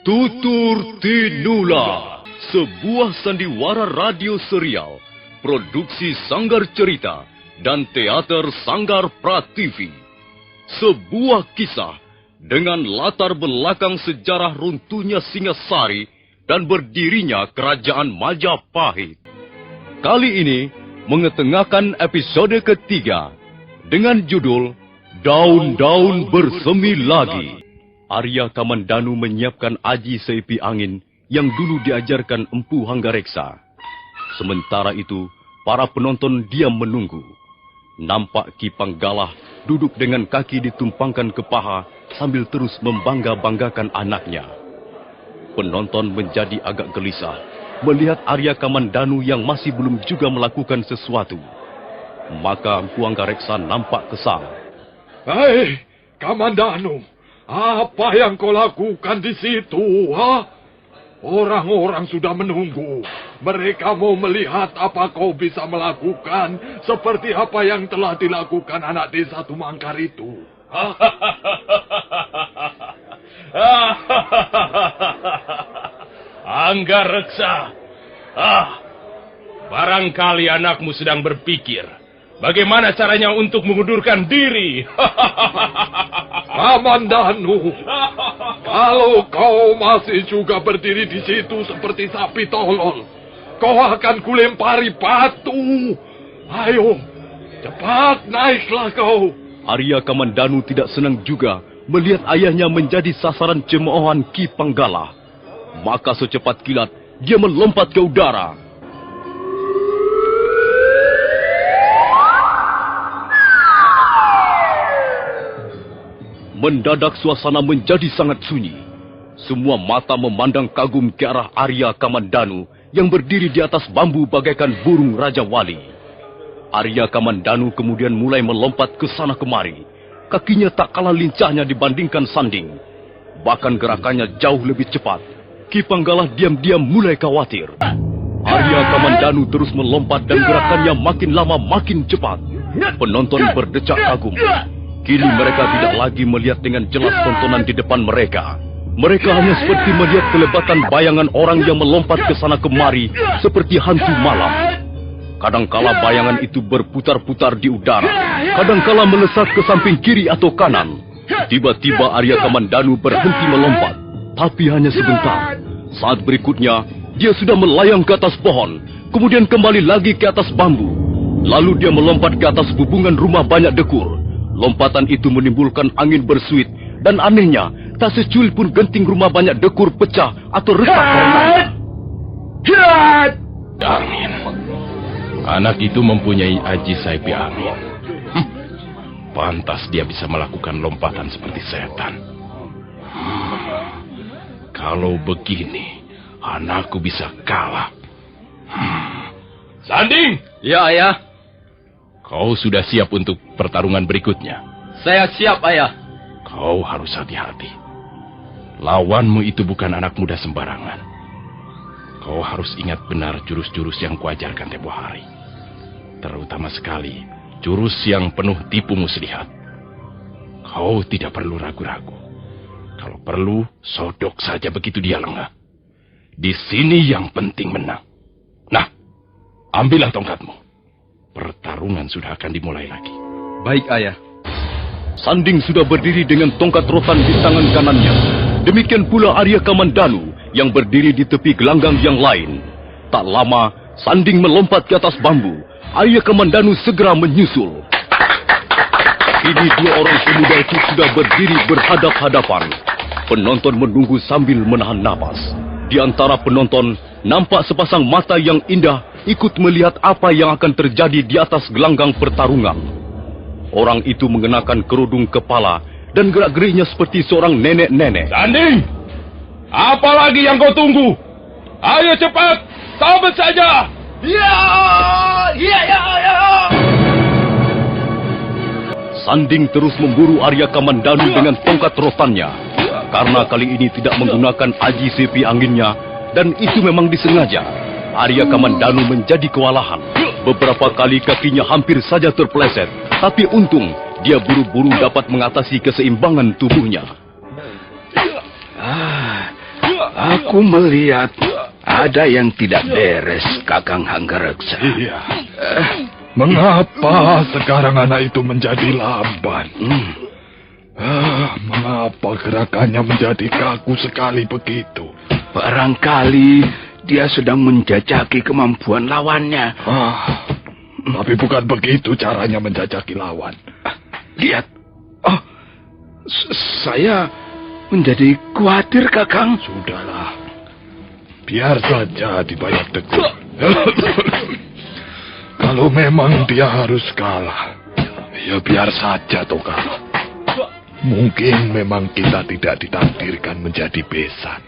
Tutur Tinula, sebuah sandiwara radio serial, produksi Sanggar Cerita dan teater Sanggar Prativi. Sebuah kisah dengan latar belakang sejarah runtuhnya Singasari dan berdirinya Kerajaan Majapahit. Kali ini mengetengahkan episode ketiga dengan judul Daun-Daun Bersemi Lagi. Arya Kamandanu menyiapkan aji seipi angin yang dulu diajarkan Empu Hanggareksa. Sementara itu, para penonton diam menunggu. Nampak Ki Panggalah duduk dengan kaki ditumpangkan ke paha sambil terus membangga-banggakan anaknya. Penonton menjadi agak gelisah melihat Arya Kamandanu yang masih belum juga melakukan sesuatu. Maka Empu Hanggareksa nampak kesal. Hei, Kamandanu, apa yang kau lakukan di situ, ha? Orang-orang sudah menunggu. Mereka mau melihat apa kau bisa melakukan seperti apa yang telah dilakukan anak desa Tumangkar itu. Hanggareksa, barangkali anakmu sedang berpikir bagaimana caranya untuk mengundurkan diri. Kamandanu, kalau kau masih juga berdiri di situ seperti sapi tolol, kau akan kulempari batu. Ayo, cepat naiklah kau. Arya Kamandanu tidak senang juga melihat ayahnya menjadi sasaran cemoohan Ki Panggalah. Maka secepat kilat, dia melompat ke udara. Mendadak suasana menjadi sangat sunyi. Semua mata memandang kagum ke arah Arya Kamandanu yang berdiri di atas bambu bagaikan burung Raja Wali. Arya Kamandanu kemudian mulai melompat ke sana kemari. Kakinya tak kalah lincahnya dibandingkan Sanding. Bahkan gerakannya jauh lebih cepat. Ki Panggalah diam-diam mulai khawatir. Arya Kamandanu terus melompat dan gerakannya makin lama makin cepat. Penonton berdecak kagum. Kini mereka tidak lagi melihat dengan jelas tontonan di depan mereka. Mereka hanya seperti melihat kelebatan bayangan orang yang melompat ke sana kemari seperti hantu malam. Kadangkala bayangan itu berputar-putar di udara, kadangkala melesat ke samping kiri atau kanan. Tiba-tiba Arya Kamandanu berhenti melompat, tapi hanya sebentar. Saat berikutnya, dia sudah melayang ke atas pohon, kemudian kembali lagi ke atas bambu. Lalu dia melompat ke atas bubungan rumah banyak dekur. Lompatan itu menimbulkan angin bersuit, dan anehnya, tak secuil pun genting rumah banyak dekur pecah atau retak karenanya. Angin. Anak itu mempunyai aji saipi angin. Pantas dia bisa melakukan lompatan seperti setan. Kalau begini, anakku bisa kalah. Sanding! Ya, Ayah. Kau sudah siap untuk pertarungan berikutnya? Saya siap, Ayah. Kau harus hati-hati. Lawanmu itu bukan anak muda sembarangan. Kau harus ingat benar jurus-jurus yang kuajarkan tempo hari. Terutama sekali, jurus yang penuh tipu muslihat. Kau tidak perlu ragu-ragu. Kalau perlu, sodok saja begitu dia lengah. Di sini yang penting menang. Nah, ambillah tongkatmu. Pertarungan sudah akan dimulai lagi. Baik, Ayah. Sanding sudah berdiri dengan tongkat rotan di tangan kanannya. Demikian pula Arya Kamandanu yang berdiri di tepi gelanggang yang lain. Tak lama, Sanding melompat ke atas bambu. Arya Kamandanu segera menyusul. Kini dua orang pemuda itu sudah berdiri berhadap-hadapan. Penonton menunggu sambil menahan napas. Di antara penonton, nampak sepasang mata yang indah ikut melihat apa yang akan terjadi di atas gelanggang pertarungan. Orang itu mengenakan kerudung kepala dan gerak-geriknya seperti seorang nenek-nenek. Sanding! Apalagi yang kau tunggu? Ayo cepat! Sabet saja! Ya! Sanding terus memburu Arya Kamandanu dengan tongkat rotannya. Karena kali ini tidak menggunakan aji sepi anginnya, dan itu memang disengaja. Arya Kamandanu menjadi kewalahan. Beberapa kali kakinya hampir saja terpeleset, tapi untung dia buru-buru dapat mengatasi keseimbangan tubuhnya. Aku melihat ada yang tidak beres, Kakang Hanggareksa. Iya. Mengapa sekarang anak itu menjadi lamban? Mengapa gerakannya menjadi kaku sekali begitu? Barangkali dia sedang menjajaki kemampuan lawannya. Tapi bukan begitu caranya menjajaki lawan. Lihat. Saya menjadi khawatir, Kakang. Sudahlah. Biar saja dibayar teguh. Kalau memang dia harus kalah, ya biar saja toh kalah. Mungkin memang kita tidak ditakdirkan menjadi besan.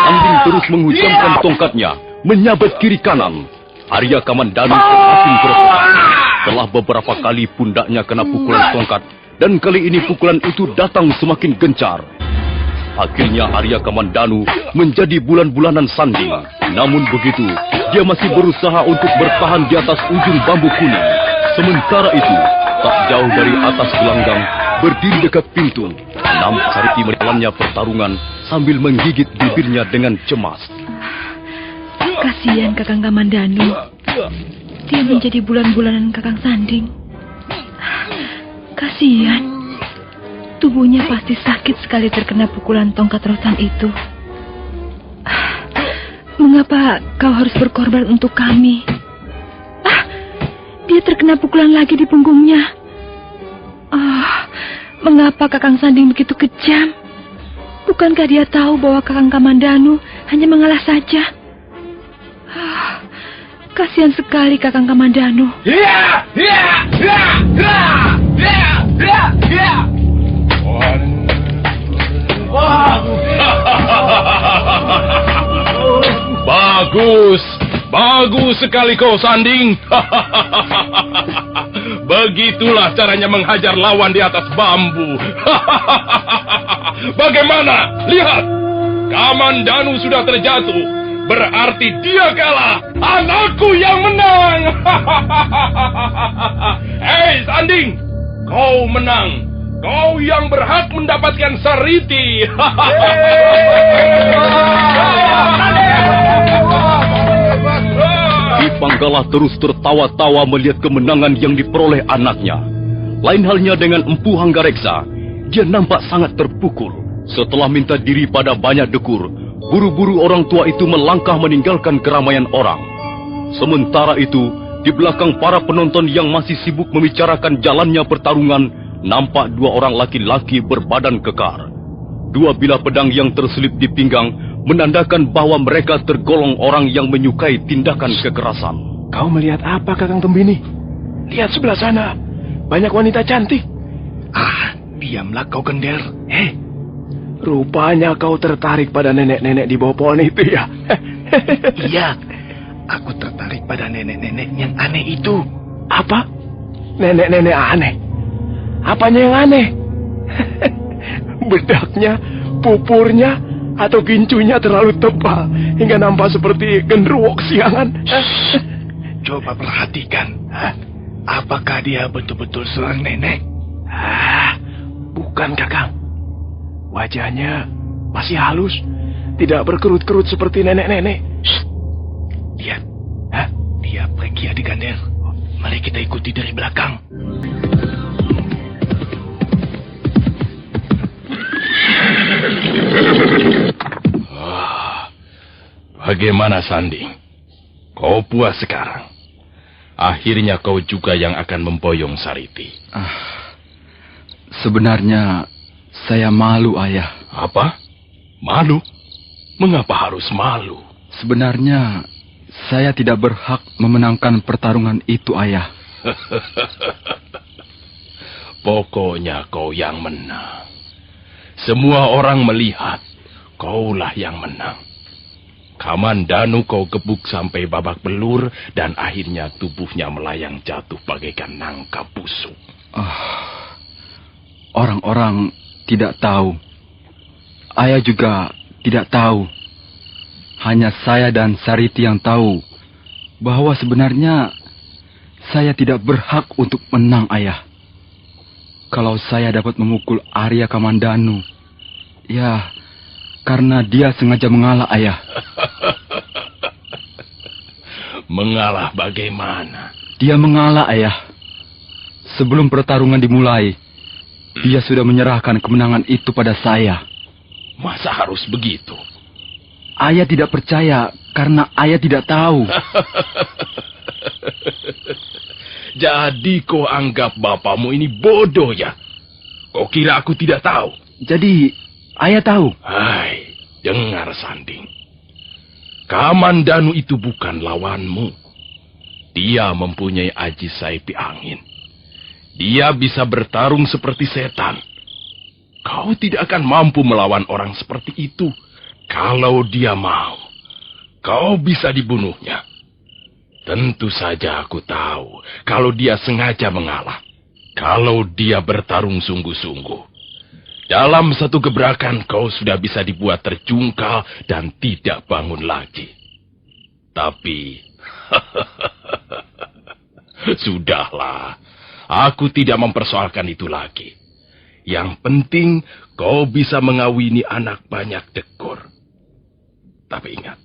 Sanding terus menghujamkan tongkatnya, menyabet kiri kanan. Arya Kamandanu semakin bersemangat. Setelah beberapa kali pundaknya kena pukulan tongkat, dan kali ini pukulan itu datang semakin gencar. Akhirnya Arya Kamandanu menjadi bulan-bulanan sanding. Namun begitu, dia masih berusaha untuk bertahan di atas ujung bambu kuning. Sementara itu, tak jauh dari atas gelanggang, berdiri dekat pintu, Sariti menelannya pertarungan sambil menggigit bibirnya dengan cemas. Kasihan Kakang Kamandanu. Dia menjadi bulan-bulanan Kakang Sanding. Kasihan. Tubuhnya pasti sakit sekali terkena pukulan tongkat rotan itu. Mengapa kau harus berkorban untuk kami? Dia terkena pukulan lagi di punggungnya. Mengapa Kakang Sanding begitu kejam? Bukankah dia tahu bahwa Kakang Kamandanu hanya mengalah saja? Kasihan sekali Kakang Kamandanu. Bagus sekali kau, Sanding. Begitulah caranya menghajar lawan di atas bambu. Bagaimana? Lihat, Kamandanu sudah terjatuh. Berarti dia kalah. Anakku yang menang. Hei, Sanding, kau menang. Kau yang berhak mendapatkan Sariti. Ki Panggala terus tertawa-tawa melihat kemenangan yang diperoleh anaknya. Lain halnya dengan Empu Hanggareksa, dia nampak sangat terpukul. Setelah minta diri pada banyak dekur, buru-buru orang tua itu melangkah meninggalkan keramaian orang. Sementara itu, di belakang para penonton yang masih sibuk membicarakan jalannya pertarungan, nampak dua orang laki-laki berbadan kekar. Dua bilah pedang yang terselip di pinggang menandakan bahwa mereka tergolong orang yang menyukai tindakan kekerasan. Kau melihat apa, Kakang Tembini? Lihat sebelah sana. Banyak wanita cantik. Diamlah kau, Gender. Rupanya kau tertarik pada nenek-nenek di bawah pohon itu ya? Iya. Aku tertarik pada nenek-nenek yang aneh itu. Apa? Nenek-nenek aneh? Apanya yang aneh? Bedaknya, pupurnya, atau gincunya terlalu tebal hingga nampak seperti genderuwo kesiangan. Coba perhatikan. Apakah dia betul-betul seorang nenek? Bukan, Kakang. Wajahnya masih halus, tidak berkerut-kerut seperti nenek-nenek. Lihat, dia pergi adik Gander. Mari kita ikuti dari belakang. Bagaimana, Sanding? Kau puas sekarang? Akhirnya kau juga yang akan memboyong Sariti. Sebenarnya saya malu, Ayah. Apa? Malu? Mengapa harus malu? Sebenarnya saya tidak berhak memenangkan pertarungan itu, Ayah. Pokoknya kau yang menang. Semua orang melihat kaulah yang menang. Kamandanu kau gebuk sampai babak belur dan akhirnya tubuhnya melayang jatuh bagaikan nangka busuk. Orang-orang tidak tahu. Ayah juga tidak tahu. Hanya saya dan Sariti yang tahu bahwa sebenarnya saya tidak berhak untuk menang, Ayah. Kalau saya dapat memukul Arya Kamandanu, ya karena dia sengaja mengalah, Ayah. Mengalah bagaimana? Dia mengalah, Ayah. Sebelum pertarungan dimulai, dia sudah menyerahkan kemenangan itu pada saya. Masa harus begitu? Ayah tidak percaya karena Ayah tidak tahu. Jadi kau anggap bapamu ini bodoh ya? Kau kira aku tidak tahu? Jadi, Ayah tahu? Hai, dengar Sanding. Kamandanu itu bukan lawanmu. Dia mempunyai aji saipi angin. Dia bisa bertarung seperti setan. Kau tidak akan mampu melawan orang seperti itu. Kalau dia mau, kau bisa dibunuhnya. Tentu saja aku tahu kalau dia sengaja mengalah. Kalau dia bertarung sungguh-sungguh. Dalam satu gebrakan kau sudah bisa dibuat terjungkal dan tidak bangun lagi. Tapi, sudahlah. Aku tidak mempersoalkan itu lagi. Yang penting kau bisa mengawini anak banyak dekor. Tapi ingat,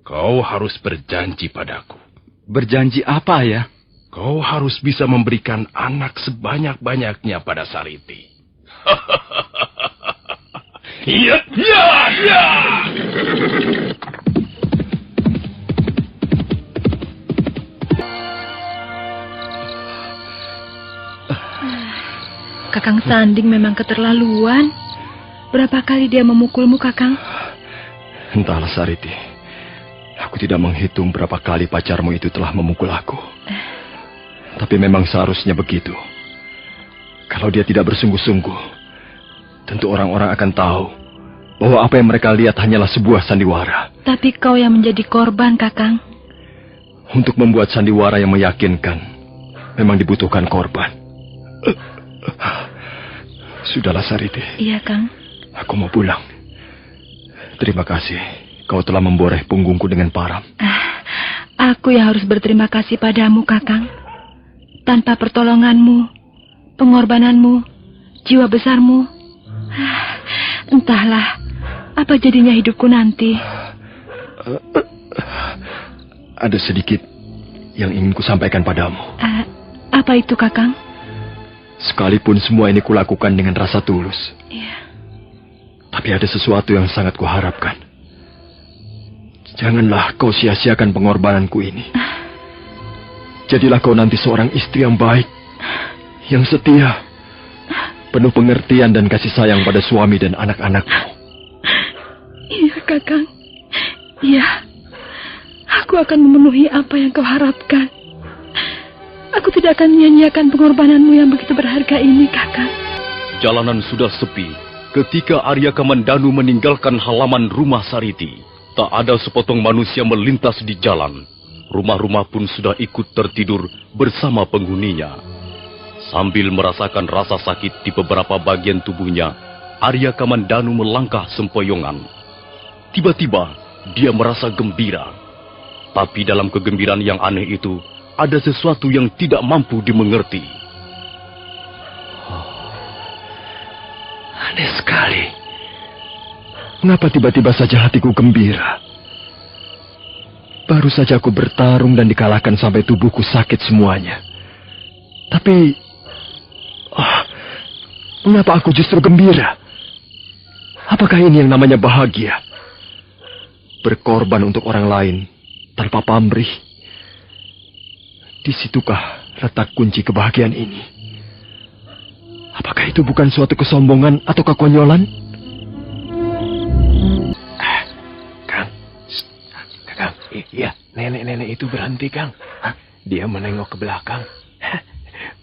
kau harus berjanji padaku. Berjanji apa, Ayah? Kau harus bisa memberikan anak sebanyak-banyaknya pada Sariti. Iya, iya, iya. Kakang Sanding memang keterlaluan. Berapa kali dia memukulmu, Kakang? Entahlah, Sariti. Aku tidak menghitung berapa kali pacarmu itu telah memukul aku. Tapi memang seharusnya begitu. Kalau dia tidak bersungguh-sungguh, tentu orang-orang akan tahu bahwa apa yang mereka lihat hanyalah sebuah sandiwara. Tapi kau yang menjadi korban, Kakang. Untuk membuat sandiwara yang meyakinkan, memang dibutuhkan korban. Sudahlah, Sariti. Iya, Kang. Aku mau pulang. Terima kasih. Kau telah memboreh punggungku dengan parang. Aku yang harus berterima kasih padamu, Kakang. Tanpa pertolonganmu, pengorbananmu, jiwa besarmu, entahlah apa jadinya hidupku nanti. Ada sedikit yang ingin kusampaikan padamu. Apa itu, Kakang? Sekalipun semua ini kulakukan dengan rasa tulus. Iya. Tapi ada sesuatu yang sangat kuharapkan. Janganlah kau sia-siakan pengorbananku ini. Jadilah kau nanti seorang istri yang baik, yang setia, penuh pengertian dan kasih sayang pada suami dan anak-anakmu. Iya, Kakang. Iya. Aku akan memenuhi apa yang kau harapkan. Aku tidak akan menyanyiakan pengorbananmu yang begitu berharga ini, Kakang. Jalanan sudah sepi ketika Arya Kamandanu meninggalkan halaman rumah Sariti. Tak ada sepotong manusia melintas di jalan. Rumah-rumah pun sudah ikut tertidur bersama penghuninya. Sambil merasakan rasa sakit di beberapa bagian tubuhnya, Arya Kamandanu melangkah sempoyongan. Tiba-tiba, dia merasa gembira. Tapi dalam kegembiraan yang aneh itu, ada sesuatu yang tidak mampu dimengerti. Aneh sekali. Mengapa tiba-tiba saja hatiku gembira? Baru saja aku bertarung dan dikalahkan sampai tubuhku sakit semuanya. Tapi, mengapa aku justru gembira? Apakah ini yang namanya bahagia? Berkorban untuk orang lain tanpa pamrih. Di situkah letak kunci kebahagiaan ini? Apakah itu bukan suatu kesombongan atau kekonyolan? Kang, iya, nenek-nenek itu berhenti, Kang. Dia menengok ke belakang.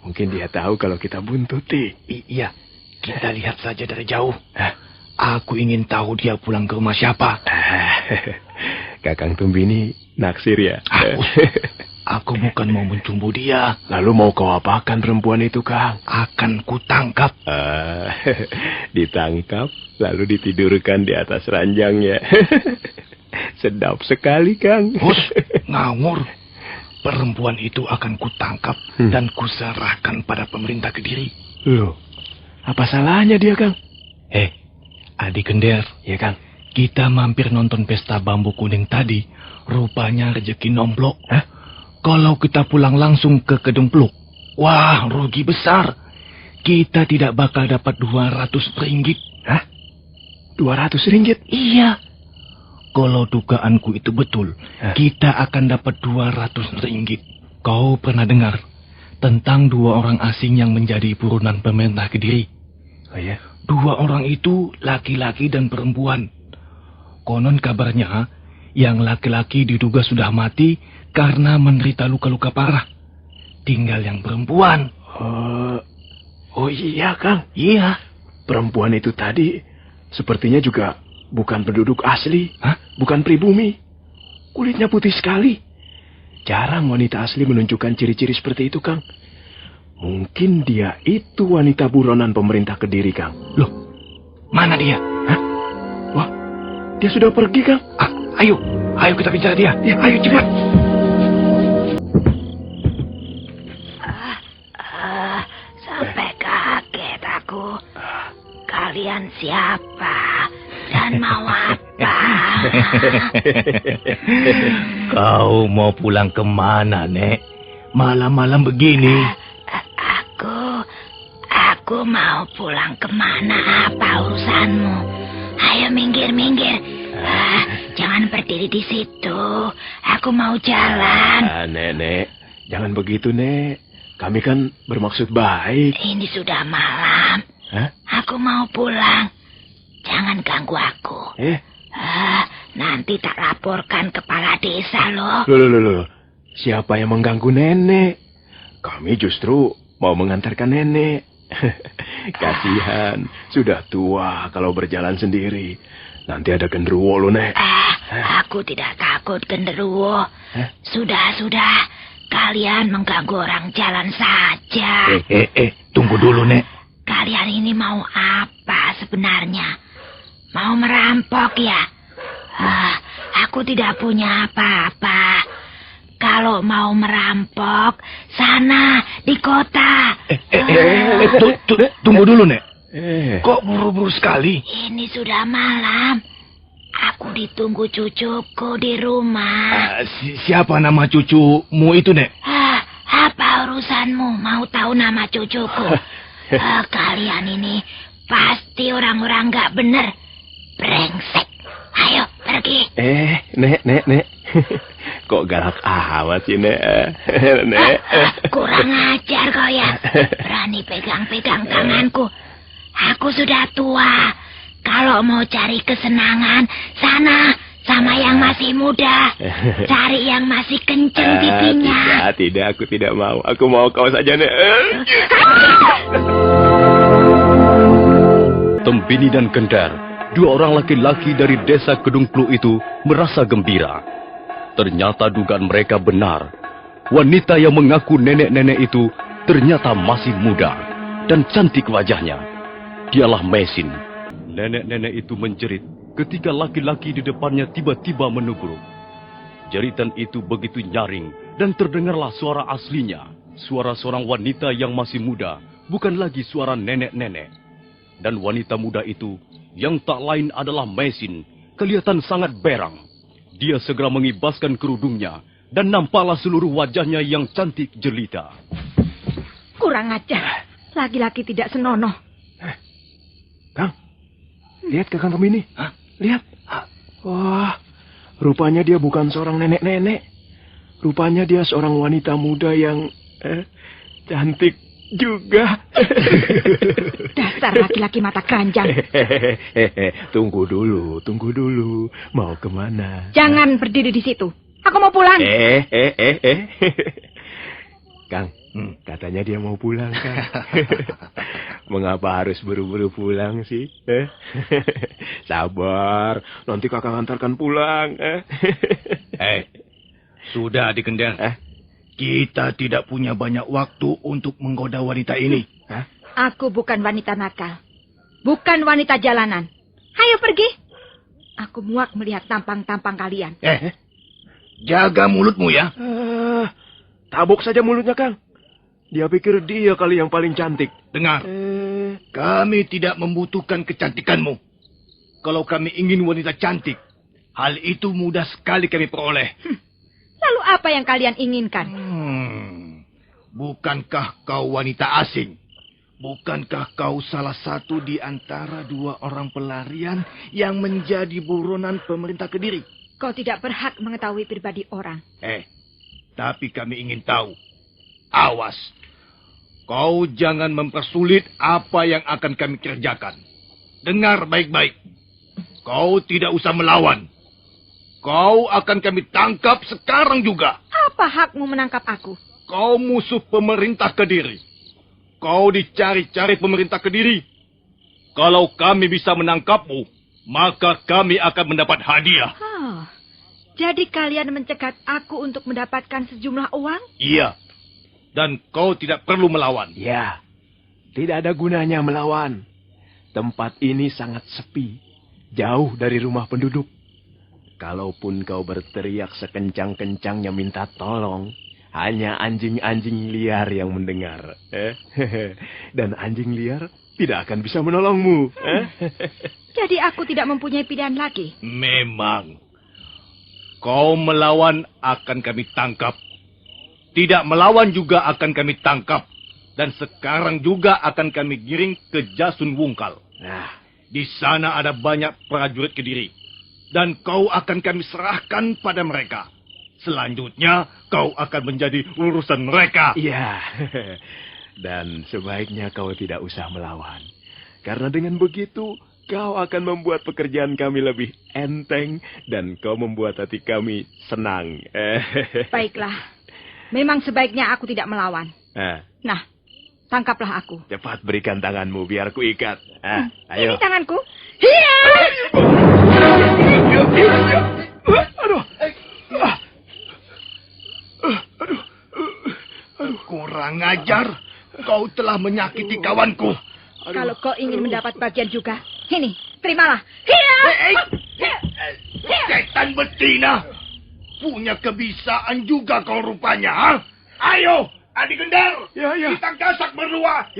Mungkin dia tahu kalau kita buntuti. Iya, kita lihat saja dari jauh. Aku ingin tahu dia pulang ke rumah siapa. Kakang Tumbini naksir ya? Aku bukan mau mencumbu dia. Lalu mau kau apakan perempuan itu, Kang? Akan kutangkap. Ditangkap, lalu ditidurkan di atas ranjangnya. Sedap sekali, Kang. Hus, ngawur. Perempuan itu akan kutangkap dan kuserahkan pada pemerintah Kediri. Loh, apa salahnya dia, Kang? Adik Kender. Ya, Kang. Kita mampir nonton pesta bambu kuning tadi. Rupanya rezeki nomplok. Hah? Kalau kita pulang langsung ke Kedung Pluk, wah, rugi besar. Kita tidak bakal dapat 200 ringgit. Hah? 200 ringgit? Iya. Kalau dugaanku itu betul, kita akan dapat 200 ringgit. Kau pernah dengar tentang 2 orang asing yang menjadi buronan pemerintah Kediri? Oh ya? 2 orang itu laki-laki dan perempuan. Konon kabarnya, yang laki-laki diduga sudah mati karena menderita luka-luka parah. Tinggal yang perempuan. Oh iya, Kang. Iya. Perempuan itu tadi sepertinya juga bukan penduduk asli. Hah? Bukan pribumi. Kulitnya putih sekali. Jarang wanita asli menunjukkan ciri-ciri seperti itu, Kang. Mungkin dia itu wanita buronan pemerintah Kediri, Kang. Loh, mana dia? Hah? Wah, dia sudah pergi, Kang. Ayo kita bicara dia. Ya, ayo cepat. Sampai kaget aku. Kalian siapa? Dan mau apa? Kau mau pulang kemana, Nek? Malam-malam begini. Aku mau pulang kemana? Apa urusanmu? Ayo minggir. Jangan berdiri di situ. Aku mau jalan. Nenek, jangan begitu, Nek. Kami kan bermaksud baik. Ini sudah malam. Hah? Aku mau pulang. Jangan ganggu aku. Nanti tak laporkan kepala desa loh. Loh. Siapa yang mengganggu Nenek? Kami justru mau mengantarkan Nenek. Kasihan, sudah tua kalau berjalan sendiri. Nanti ada genderuwo loh, Nek. Aku tidak takut genderuwo. Sudah. Kalian mengganggu orang jalan saja. Tunggu dulu, Nek. Kalian ini mau apa sebenarnya? Mau merampok ya? Aku tidak punya apa-apa. Kalau mau merampok, sana di kota. Tunggu dulu, Nek. Kok buru-buru sekali? Ini sudah malam. Aku ditunggu cucuku di rumah. Siapa nama cucumu itu, Nek? Apa urusanmu mau tahu nama cucuku? Kalian ini pasti orang-orang nggak bener. Brengsek. Ayo, pergi. Nek. Kok galak amat sih, Nek? Nek. Kurang ajar kau ya. Berani pegang-pegang tanganku. Aku sudah tua. Kalau mau cari kesenangan, sana sama yang masih muda. Cari yang masih kenceng pipinya. Tidak, aku tidak mau. Aku mau kau saja, Nek. Tembini dan Kender, 2 orang laki-laki dari desa Kedung Pluk itu merasa gembira. Ternyata dugaan mereka benar. Wanita yang mengaku nenek-nenek itu ternyata masih muda dan cantik wajahnya. Dialah Mesin. Nenek-nenek itu menjerit ketika laki-laki di depannya tiba-tiba menubruk. Jeritan itu begitu nyaring dan terdengarlah suara aslinya. Suara seorang wanita yang masih muda, bukan lagi suara nenek-nenek. Dan wanita muda itu yang tak lain adalah Mesin, kelihatan sangat berang. Dia segera mengibaskan kerudungnya dan nampaklah seluruh wajahnya yang cantik jelita. Kurang ajar. Laki-laki tidak senonoh. Kang, lihat ke Kang Gemini. Lihat. Wah, rupanya dia bukan seorang nenek-nenek. Rupanya dia seorang wanita muda yang cantik juga. Dasar laki-laki mata keranjang. Tunggu dulu. Mau kemana? Jangan berdiri di situ. Aku mau pulang. Kang, katanya dia mau pulang, Kang. Mengapa harus buru-buru pulang sih? Sabar, nanti Kakang antarkan pulang. Sudah di Kender. Kita tidak punya banyak waktu untuk menggoda wanita ini. Aku bukan wanita nakal. Bukan wanita jalanan. Ayo pergi. Aku muak melihat tampang-tampang kalian. Jaga mulutmu ya. Tabok saja mulutnya, Kang. Dia pikir dia kali yang paling cantik. Dengar, kami tidak membutuhkan kecantikanmu. kalau kami ingin wanita cantik, hal itu mudah sekali kami peroleh. Lalu apa yang kalian inginkan? Bukankah kau wanita asing? Bukankah kau salah satu di antara 2 orang pelarian yang menjadi buronan pemerintah Kediri? Kau tidak berhak mengetahui pribadi orang. Tapi kami ingin tahu. Awas, kau jangan mempersulit apa yang akan kami kerjakan. Dengar baik-baik. Kau tidak usah melawan. Kau akan kami tangkap sekarang juga. Apa hakmu menangkap aku? Kau musuh pemerintah Kediri. Kau dicari-cari pemerintah Kediri. Kalau kami bisa menangkapmu, maka kami akan mendapat hadiah. Jadi kalian mencegat aku untuk mendapatkan sejumlah uang? Iya. Dan kau tidak perlu melawan. Ya, tidak ada gunanya melawan. Tempat ini sangat sepi, jauh dari rumah penduduk. Kalaupun kau berteriak sekencang-kencangnya minta tolong, hanya anjing-anjing liar yang mendengar. Dan anjing liar tidak akan bisa menolongmu. Jadi aku tidak mempunyai pilihan lagi? Memang. Kau melawan akan kami tangkap. Tidak melawan juga akan kami tangkap. Dan sekarang juga akan kami giring ke Jasun Wungkal. Nah, di sana ada banyak prajurit Kediri. Dan kau akan kami serahkan pada mereka. Selanjutnya, kau akan menjadi urusan mereka. Iya. Dan sebaiknya kau tidak usah melawan. Karena dengan begitu, kau akan membuat pekerjaan kami lebih enteng. Dan kau membuat hati kami senang. Baiklah. Memang sebaiknya aku tidak melawan. Nah, tangkaplah aku. Cepat berikan tanganmu biar ku ikat. Ayo. Ini tanganku. Hiya! Kurang ajar. Kau telah menyakiti kawanku. Kalau kau ingin mendapat bagian juga, ini, terimalah. Hiya! Setan betina. Punya kebisaan juga kau rupanya, ha? Ayo, Adik Gendar. Kita gasak berdua.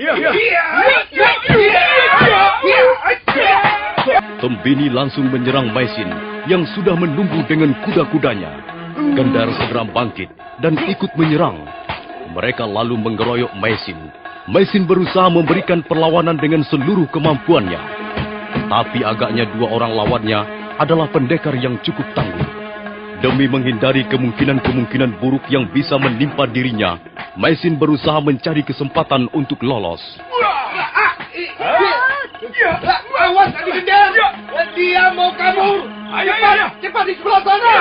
Tembini langsung menyerang Maisin yang sudah menunggu dengan kuda-kudanya. Gendar segera bangkit dan ikut menyerang. Mereka lalu mengeroyok Maisin. Maisin berusaha memberikan perlawanan dengan seluruh kemampuannya. Tapi agaknya 2 orang lawannya adalah pendekar yang cukup tangguh. Demi menghindari kemungkinan-kemungkinan buruk yang bisa menimpa dirinya, Maisin berusaha mencari kesempatan untuk lolos. Awas, Adik Gendar. Dia mau kabur. Ayo, cepat di sebelah sana.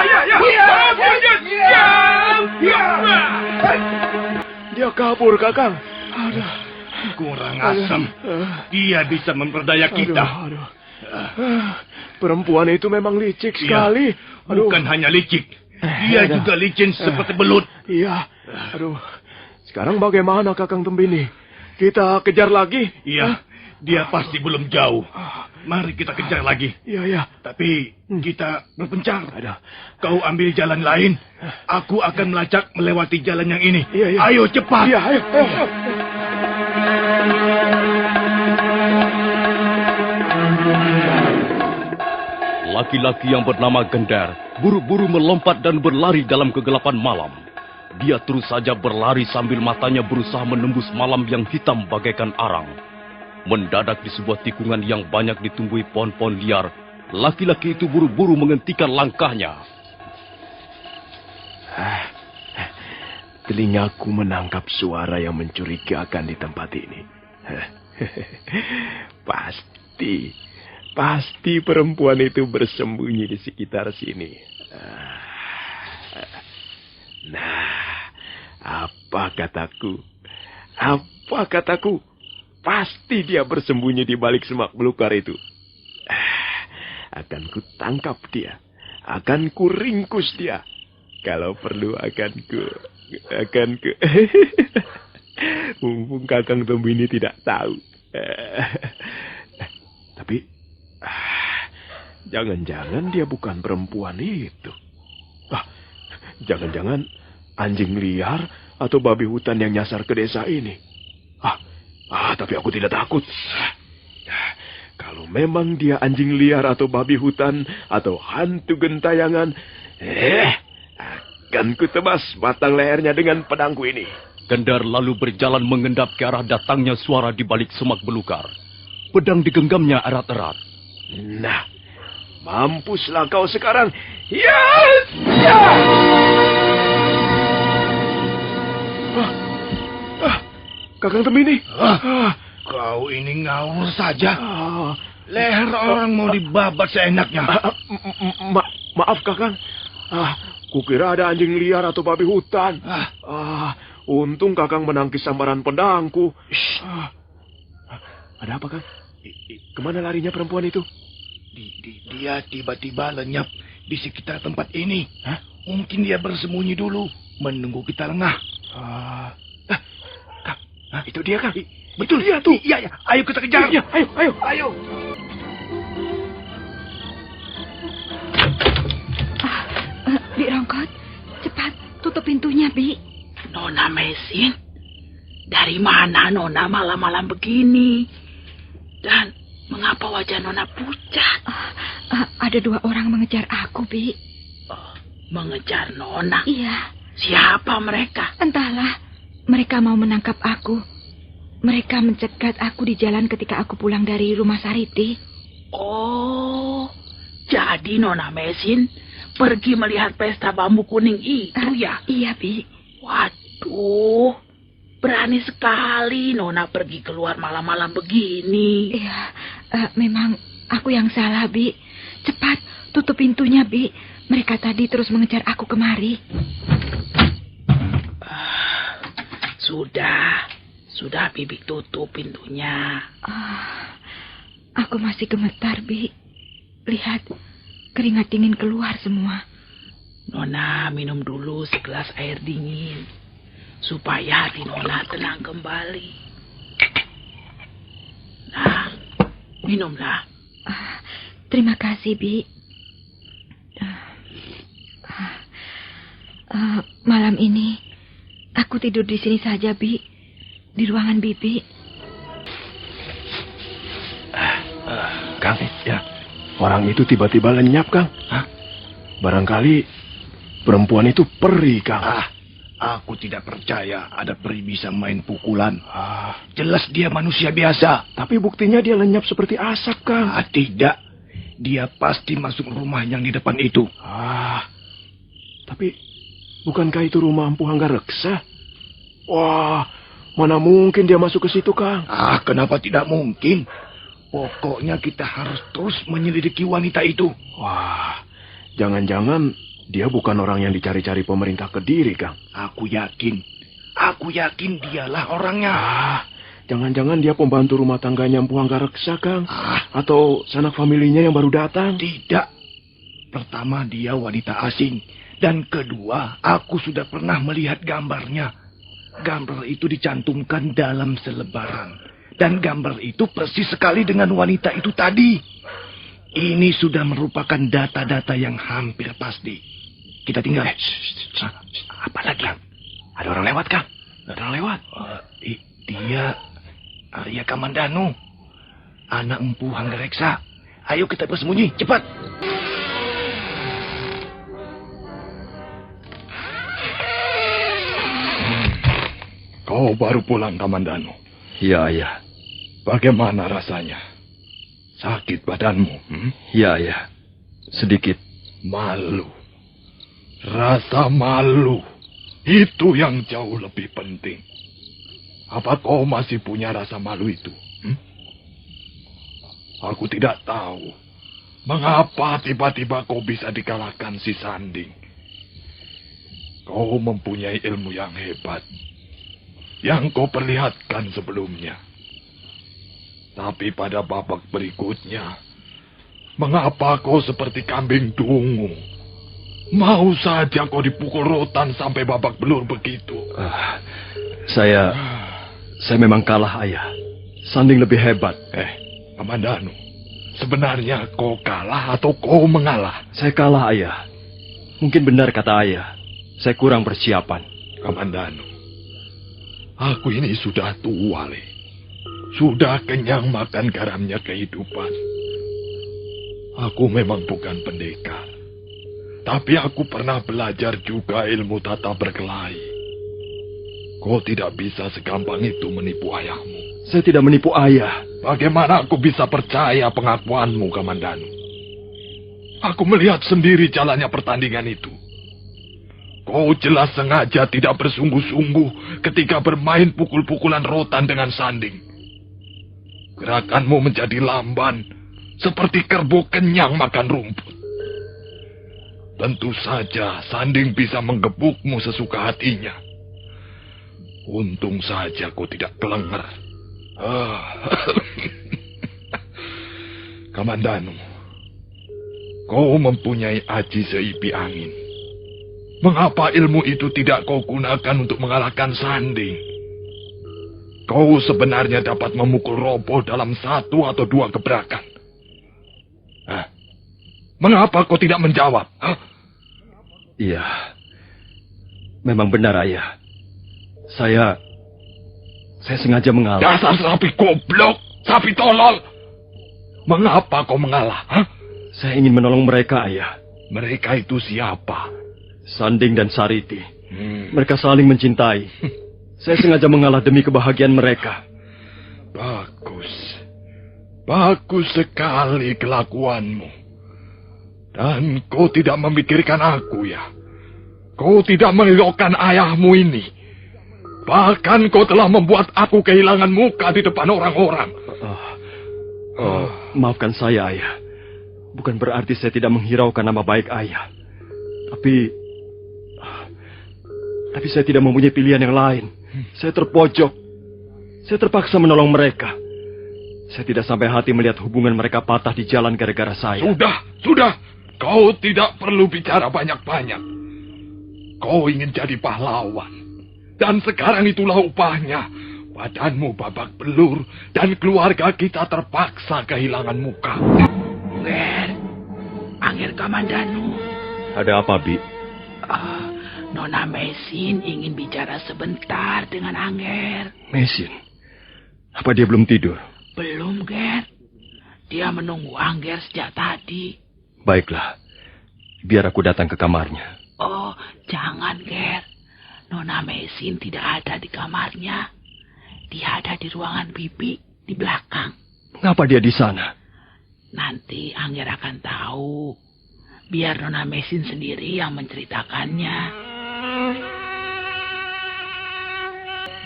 Dia kabur, Kakang. Kurang asam. Dia bisa memperdaya kita. Perempuan itu memang licik sekali. Bukan hanya licik. Dia juga licin seperti belut. Iya. Sekarang bagaimana, Kakang Tembini? Kita kejar lagi? Iya. Dia pasti belum jauh. Mari kita kejar lagi. Iya. Tapi kita berpencar. Kau ambil jalan lain. Aku akan melacak melewati jalan yang ini. Iya. Ayo cepat. Iya, ayo. Laki-laki yang bernama Gendar buru-buru melompat dan berlari dalam kegelapan malam. Dia terus saja berlari sambil matanya berusaha menembus malam yang hitam bagaikan arang. Mendadak di sebuah tikungan yang banyak ditumbuhi pohon-pohon liar, laki-laki itu buru-buru menghentikan langkahnya. Telingaku menangkap suara yang mencurigakan di tempat ini. Pasti perempuan itu bersembunyi di sekitar sini. Nah, apa kataku? Pasti dia bersembunyi di balik semak belukar itu. Akan ku tangkap dia. Akan ku ringkus dia. Kalau perlu akan ku mumpung Kakang Tembini tidak tahu. Tapi jangan-jangan dia bukan perempuan itu. Jangan-jangan anjing liar atau babi hutan yang nyasar ke desa ini. Tapi aku tidak takut. Kalau memang dia anjing liar atau babi hutan atau hantu gentayangan, akan kutebas batang lehernya dengan pedangku ini. Gendar lalu berjalan mengendap ke arah datangnya suara di balik semak belukar. Pedang digenggamnya erat-erat. Nah, mampuslah kau sekarang. Yes! Ya! Kakang Temini. Kau ini ngawur saja. Leher orang mau dibabat seenaknya. Maaf, Kakang. Kukira ada anjing liar atau babi hutan. Untung Kakang menangkis sambaran pedangku. Ada apa, Kang? Kemana larinya perempuan itu? Dia tiba-tiba lenyap di sekitar tempat ini. Mungkin dia bersembunyi dulu, menunggu kita lengah. Kang, itu dia, Kang. Betul dia tuh. Iya, ayo kita kejar. Iya, ayo. Bi Rongkot, cepat tutup pintunya, Bi. Nona Mesin, dari mana Nona malam-malam begini? Dan mengapa wajah Nona pucat? Ada 2 orang mengejar aku, Bi. Mengejar Nona? Iya. Siapa mereka? Entahlah, mereka mau menangkap aku. Mereka mencegat aku di jalan ketika aku pulang dari rumah Sariti. Oh, jadi Nona Mesin pergi melihat pesta bambu kuning itu ya? Iya, Bi. Waduh, berani sekali Nona pergi keluar malam-malam begini. Iya, memang aku yang salah, Bi. Cepat, tutup pintunya, Bi. Mereka tadi terus mengejar aku kemari. Sudah Bibi tutup pintunya. Aku masih gemetar, Bi. Lihat, keringat dingin keluar semua. Nona minum dulu segelas air dingin, supaya hati Nona tenang kembali. Nah, minumlah. Terima kasih, Bi. Malam ini, aku tidur di sini saja, Bi. Di ruangan Bibi. Kang, ya. Orang itu tiba-tiba lenyap, Kang. Barangkali perempuan itu peri, Kang. Aku tidak percaya ada peri bisa main pukulan. Jelas dia manusia biasa. Tapi buktinya dia lenyap seperti asap, Kang. Tidak. Dia pasti masuk rumah yang di depan itu. Tapi bukankah itu rumah Empu Hanggareksa? Wah, mana mungkin dia masuk ke situ, Kang? Kenapa tidak mungkin? Pokoknya kita harus terus menyelidiki wanita itu. Wah, jangan-jangan dia bukan orang yang dicari-cari pemerintah Kediri, Kang. Aku yakin dialah orangnya. Jangan-jangan dia pembantu rumah tangganya Empu Hanggareksa, Kang. Atau sanak familinya yang baru datang. Tidak. Pertama, dia wanita asing. Dan kedua, aku sudah pernah melihat gambarnya. Gambar itu dicantumkan dalam selebaran. Dan gambar itu persis sekali dengan wanita itu tadi. Ini sudah merupakan data-data yang hampir pasti. Kita tinggal. Apa lagi? Ada orang lewat, Kang. Ada orang lewat. Dia Arya Kamandanu, anak Empu Hanggareksa. Ayo kita bersembunyi, cepat. Kau baru pulang, Kamandanu. Ya, Ayah. Bagaimana rasanya? Sakit badanmu? Ya, Ayah. Sedikit. Malu. Rasa malu. Itu yang jauh lebih penting. Apa kau masih punya rasa malu itu? Aku tidak tahu. Mengapa tiba-tiba kau bisa dikalahkan si Sanding? Kau mempunyai ilmu yang hebat. Yang kau perlihatkan sebelumnya. Tapi pada babak berikutnya, mengapa kau seperti kambing dungu? Mau saja kau dipukul rotan sampai babak belur begitu. Saya memang kalah, Ayah. Sanding lebih hebat. Kamandanu, sebenarnya kau kalah atau kau mengalah? Saya kalah, Ayah. Mungkin benar kata Ayah. Saya kurang persiapan. Kamandanu, aku ini sudah tua, Le. Sudah kenyang makan garamnya kehidupan. Aku memang bukan pendekar. Tapi aku pernah belajar juga ilmu tata berkelahi. Kau tidak bisa segampang itu menipu ayahmu. Saya tidak menipu ayah. Bagaimana aku bisa percaya pengakuanmu, Kamandanu? Aku melihat sendiri jalannya pertandingan itu. Kau jelas sengaja tidak bersungguh-sungguh ketika bermain pukul-pukulan rotan dengan sanding. Gerakanmu menjadi lamban, seperti kerbau kenyang makan rumput. Tentu saja sanding bisa menggebukmu sesuka hatinya. Untung saja kau tidak kelenger. Kamandanu, kau mempunyai aji seipi angin. Mengapa ilmu itu tidak kau gunakan untuk mengalahkan sanding? Kau sebenarnya dapat memukul roboh dalam 1 atau 2 gebrakan. Mengapa kau tidak menjawab? Iya, memang benar ayah. Saya sengaja mengalah. Dasar sapi goblok, sapi tolol. Mengapa kau mengalah? Saya ingin menolong mereka, ayah. Mereka itu siapa? Sanding dan Sariti. Mereka saling mencintai. Saya sengaja mengalah demi kebahagiaan mereka. Bagus. Bagus sekali kelakuanmu. Dan kau tidak memikirkan aku, ya? Kau tidak mengelokkan ayahmu ini. Bahkan kau telah membuat aku kehilangan muka di depan orang-orang. Maafkan saya, ayah. Bukan berarti saya tidak menghiraukan nama baik ayah. Tapi saya tidak mempunyai pilihan yang lain. Saya terpojok. Saya terpaksa menolong mereka. Saya tidak sampai hati melihat hubungan mereka patah di jalan gara-gara saya. Sudah. Kau tidak perlu bicara banyak-banyak. Kau ingin jadi pahlawan. Dan sekarang itulah upahnya. Badanmu babak belur dan keluarga kita terpaksa kehilangan muka. Angger Kamandanu. Ada apa, Bi? Nona Mesin ingin bicara sebentar dengan Angger. Mesin? Apa dia belum tidur? Belum, Ger. Dia menunggu Angger sejak tadi. Baiklah. Biar aku datang ke kamarnya. Oh, jangan, Ger. Nona Mesin tidak ada di kamarnya. Dia ada di ruangan Bibi di belakang. Mengapa dia di sana? Nanti Angger akan tahu. Biar Nona Mesin sendiri yang menceritakannya.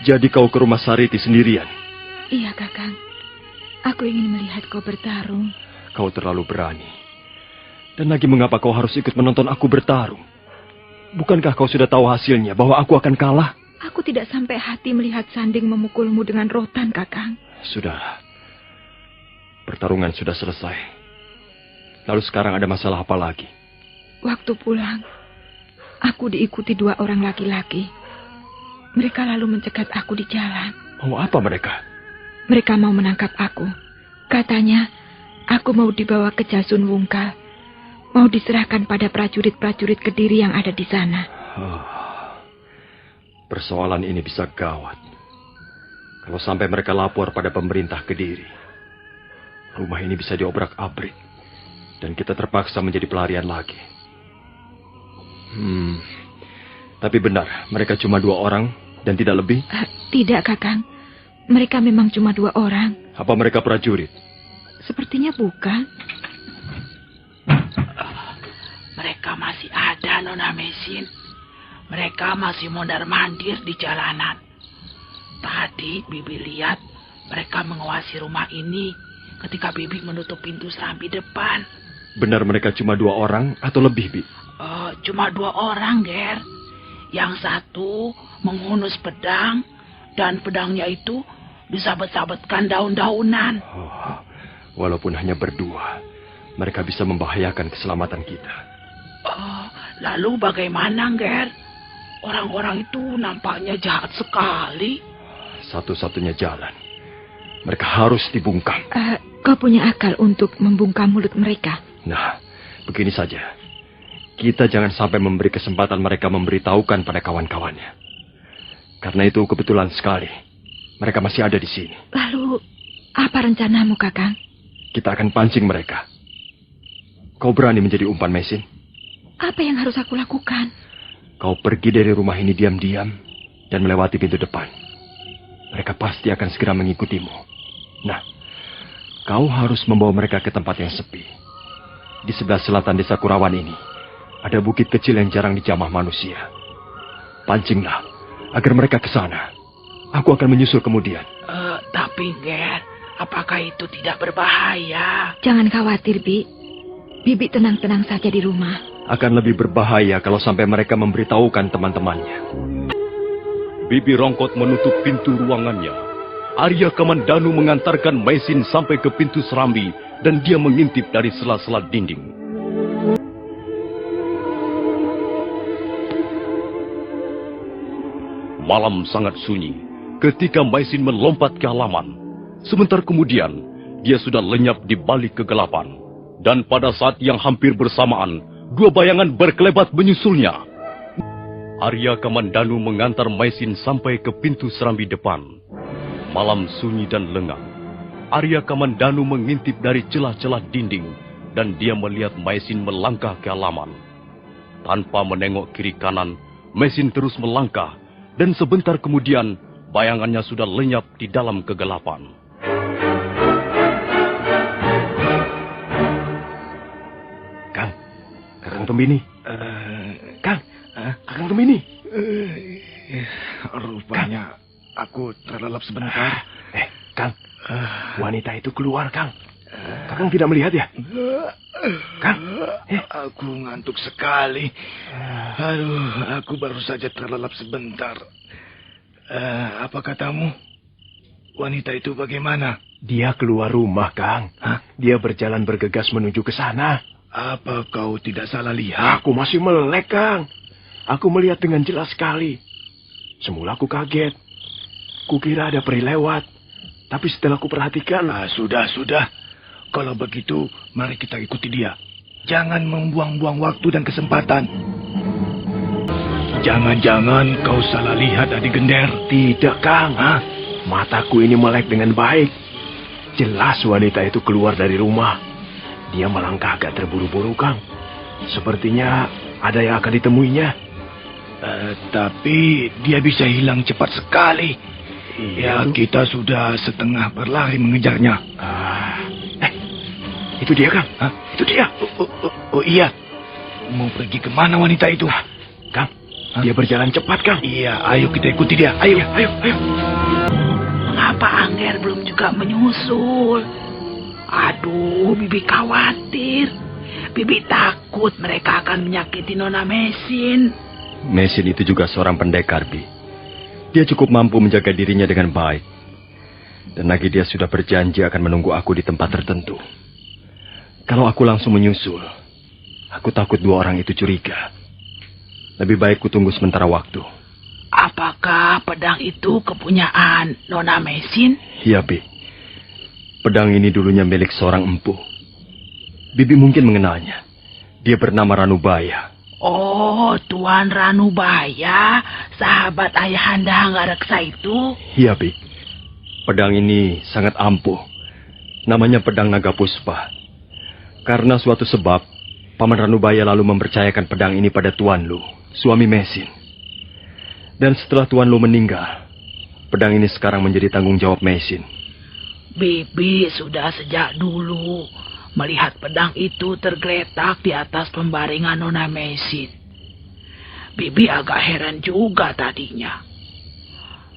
Jadi kau ke rumah Sariti sendirian? Iya, Kakang. Aku ingin melihat kau bertarung. Kau terlalu berani. Dan lagi mengapa kau harus ikut menonton aku bertarung? Bukankah kau sudah tahu hasilnya bahwa aku akan kalah? Aku tidak sampai hati melihat Sanding memukulmu dengan rotan, Kakang. Sudah. Pertarungan sudah selesai. Lalu sekarang ada masalah apa lagi? Waktu pulang, aku diikuti 2 orang laki-laki. Mereka lalu mencegat aku di jalan. Mau apa mereka? Mereka mau menangkap aku. Katanya, aku mau dibawa ke Jasun Wungkal. Mau diserahkan pada prajurit-prajurit Kediri yang ada di sana. Persoalan ini bisa gawat. Kalau sampai mereka lapor pada pemerintah Kediri, rumah ini bisa diobrak-abrik. Dan kita terpaksa menjadi pelarian lagi. Tapi benar, mereka cuma 2 orang dan tidak lebih? Tidak, Kakang. Mereka memang cuma 2 orang. Apa mereka prajurit? Sepertinya bukan. Mereka masih ada, Nona Mesin. Mereka masih mondar-mandir di jalanan. Tadi Bibi lihat mereka menguasai rumah ini ketika Bibi menutup pintu serambi depan. Benar mereka cuma 2 orang atau lebih, Bi? Cuma 2 orang, Ger. Yang satu menghunus pedang, dan pedangnya itu disabet-sabetkan daun-daunan. Walaupun hanya berdua, mereka bisa membahayakan keselamatan kita. Lalu bagaimana, Ger? Orang-orang itu nampaknya jahat sekali. Satu-satunya jalan. Mereka harus dibungkam. Kau punya akal untuk membungkam mulut mereka? Nah, begini saja. Kita jangan sampai memberi kesempatan mereka memberitahukan pada kawan-kawannya. Karena itu kebetulan sekali. Mereka masih ada di sini. Lalu, apa rencanamu, Kakang? Kita akan pancing mereka. Kau berani menjadi umpan Mesin? Apa yang harus aku lakukan? Kau pergi dari rumah ini diam-diam dan melewati pintu depan. Mereka pasti akan segera mengikutimu. Nah, kau harus membawa mereka ke tempat yang sepi. Di sebelah selatan desa Kurawan ini, ada bukit kecil yang jarang dijamah manusia. Pancinglah, agar mereka ke sana. Aku akan menyusul kemudian. Tapi, Ger, apakah itu tidak berbahaya? Jangan khawatir, Bi. Bibi tenang-tenang saja di rumah. Akan lebih berbahaya kalau sampai mereka memberitahukan teman-temannya. Bibi Rongkot menutup pintu ruangannya. Arya Kamandanu mengantarkan Mesin sampai ke pintu serambi dan dia mengintip dari sela-sela dinding. Malam sangat sunyi ketika Mesin melompat ke halaman. Sebentar kemudian, dia sudah lenyap di balik kegelapan. Dan pada saat yang hampir bersamaan, dua bayangan berkelebat menyusulnya. Arya Kamandanu mengantar Mesin sampai ke pintu serambi depan. Malam sunyi dan lengang. Arya Kamandanu mengintip dari celah-celah dinding dan dia melihat Mesin melangkah ke halaman. Tanpa menengok kiri kanan, Mesin terus melangkah dan sebentar kemudian bayangannya sudah lenyap di dalam kegelapan. Kakang Tumbini. Kakang Tumbini. Rupanya aku terlelap sebentar. Kang. Wanita itu keluar, Kang. Kakang tidak melihat ya? Kang. Aku ngantuk sekali. Aduh, aku baru saja terlelap sebentar. Apa katamu? Wanita itu bagaimana? Dia keluar rumah, Kang. Dia berjalan bergegas menuju ke sana. Apa kau tidak salah lihat? Aku masih melek, Kang. Aku melihat dengan jelas sekali. Semula aku kaget. Kukira ada peri lewat. Tapi setelah aku perhatikan... Sudah. Kalau begitu, mari kita ikuti dia. Jangan membuang-buang waktu dan kesempatan. Jangan-jangan kau salah lihat, Adik Gender. Tidak, Kang. Mataku ini melek dengan baik. Jelas wanita itu keluar dari rumah. Dia melangkah agak terburu-buru, Kang. Sepertinya ada yang akan ditemuinya. Tapi dia bisa hilang cepat sekali. Iya, kita sudah setengah berlari mengejarnya. Itu dia, Kang. Itu dia. Oh iya. Mau pergi kemana wanita itu? Kang, dia berjalan cepat, Kang. Iya, ayo kita ikuti dia. Ayo. Mengapa Angger belum juga menyusul? Aduh, Bibi khawatir. Bibi takut mereka akan menyakiti Nona Mesin. Mesin itu juga seorang pendekar, Bi. Dia cukup mampu menjaga dirinya dengan baik. Dan lagi dia sudah berjanji akan menunggu aku di tempat tertentu. Kalau aku langsung menyusul, aku takut dua orang itu curiga. Lebih baik ku tunggu sementara waktu. Apakah pedang itu kepunyaan Nona Mesin? Iya, Bi. Pedang ini dulunya milik seorang empu. Bibi mungkin mengenalnya. Dia bernama Ranubaya. Oh, Tuan Ranubaya, sahabat ayahanda Hanggareksa itu? Iya, Bi. Pedang ini sangat ampuh. Namanya pedang Naga Puspa. Karena suatu sebab, Paman Ranubaya lalu mempercayakan pedang ini pada Tuan Lu, suami Mesin. Dan setelah Tuan Lu meninggal, pedang ini sekarang menjadi tanggung jawab Mesin. Bibi sudah sejak dulu melihat pedang itu tergeletak di atas pembaringan Nona Mesin. Bibi agak heran juga tadinya.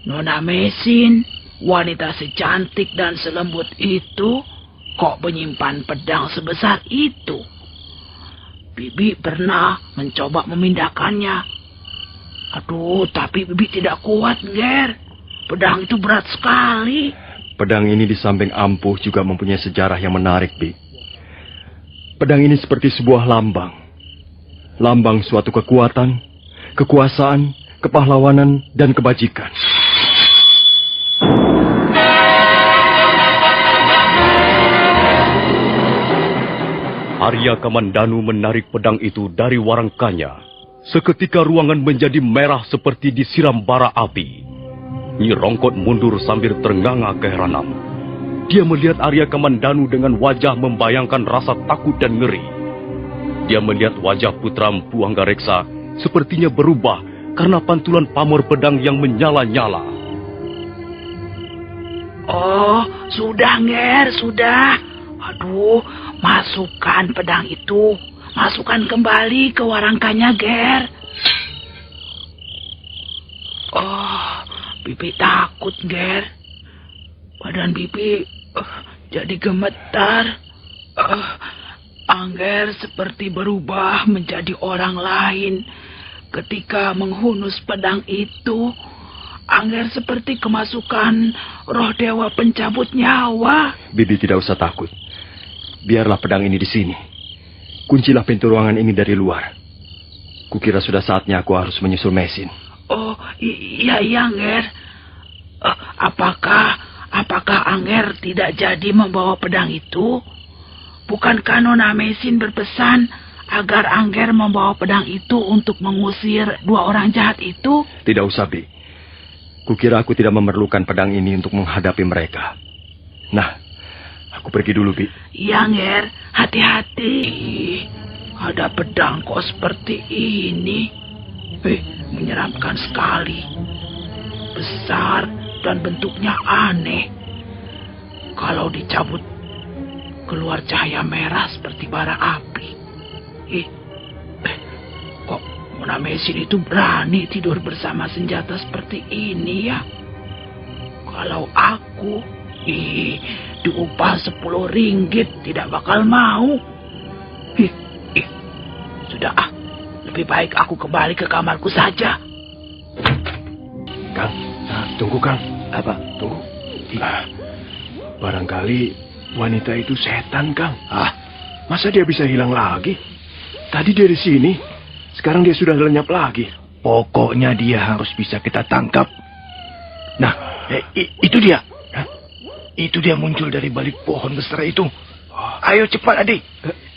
Nona Mesin, wanita secantik dan selembut itu, kok menyimpan pedang sebesar itu? Bibi pernah mencoba memindahkannya. Aduh, tapi Bibi tidak kuat, Ger. Pedang itu berat sekali. Pedang ini di samping ampuh juga mempunyai sejarah yang menarik, Bi. Pedang ini seperti sebuah lambang. Lambang suatu kekuatan, kekuasaan, kepahlawanan, dan kebajikan. Arya Kamandanu menarik pedang itu dari warangkanya. Seketika ruangan menjadi merah seperti disiram bara api. Nyi Rongkot mundur sambil ternganga keheranan. Dia melihat Arya Kamandanu dengan wajah membayangkan rasa takut dan ngeri. Dia melihat wajah putra Empu Anggareksa sepertinya berubah karena pantulan pamor pedang yang menyala-nyala. Oh, sudah, Nger, sudah. Aduh, masukkan pedang itu. Masukkan kembali ke warangkanya, Ger. Oh, Bibi takut, Ger. Badan Bibi jadi gemetar. Angger seperti berubah menjadi orang lain. Ketika menghunus pedang itu, Angger seperti kemasukan roh dewa pencabut nyawa. Bibi tidak usah takut. Biarlah pedang ini di sini. Kuncilah pintu ruangan ini dari luar. Kukira sudah saatnya aku harus menyusul Mesin. Oh, iya, Angger. Apakah Angger tidak jadi membawa pedang itu? Bukankah Nona Mesin berpesan agar Angger membawa pedang itu untuk mengusir 2 orang jahat itu? Tidak usah, Bi. Kukira aku tidak memerlukan pedang ini untuk menghadapi mereka. Nah, aku pergi dulu, Bi. Iya, Angger. Hati-hati. Ada pedang kok seperti ini. Menyeramkan sekali. Besar dan bentuknya aneh. Kalau dicabut, keluar cahaya merah seperti bara api. Kok Nona Mesin itu berani tidur bersama senjata seperti ini ya? Kalau aku, diupah 10 ringgit tidak bakal mau. Sudah lebih baik aku kembali ke kamarku saja. Kang, tunggu, Kang. Apa? Tunggu. Barangkali wanita itu setan, Kang. Masa dia bisa hilang lagi? Tadi dia di sini, sekarang dia sudah lenyap lagi. Pokoknya dia harus bisa kita tangkap. Nah, itu dia. Itu dia muncul dari balik pohon besar itu. Ayo cepat, adik.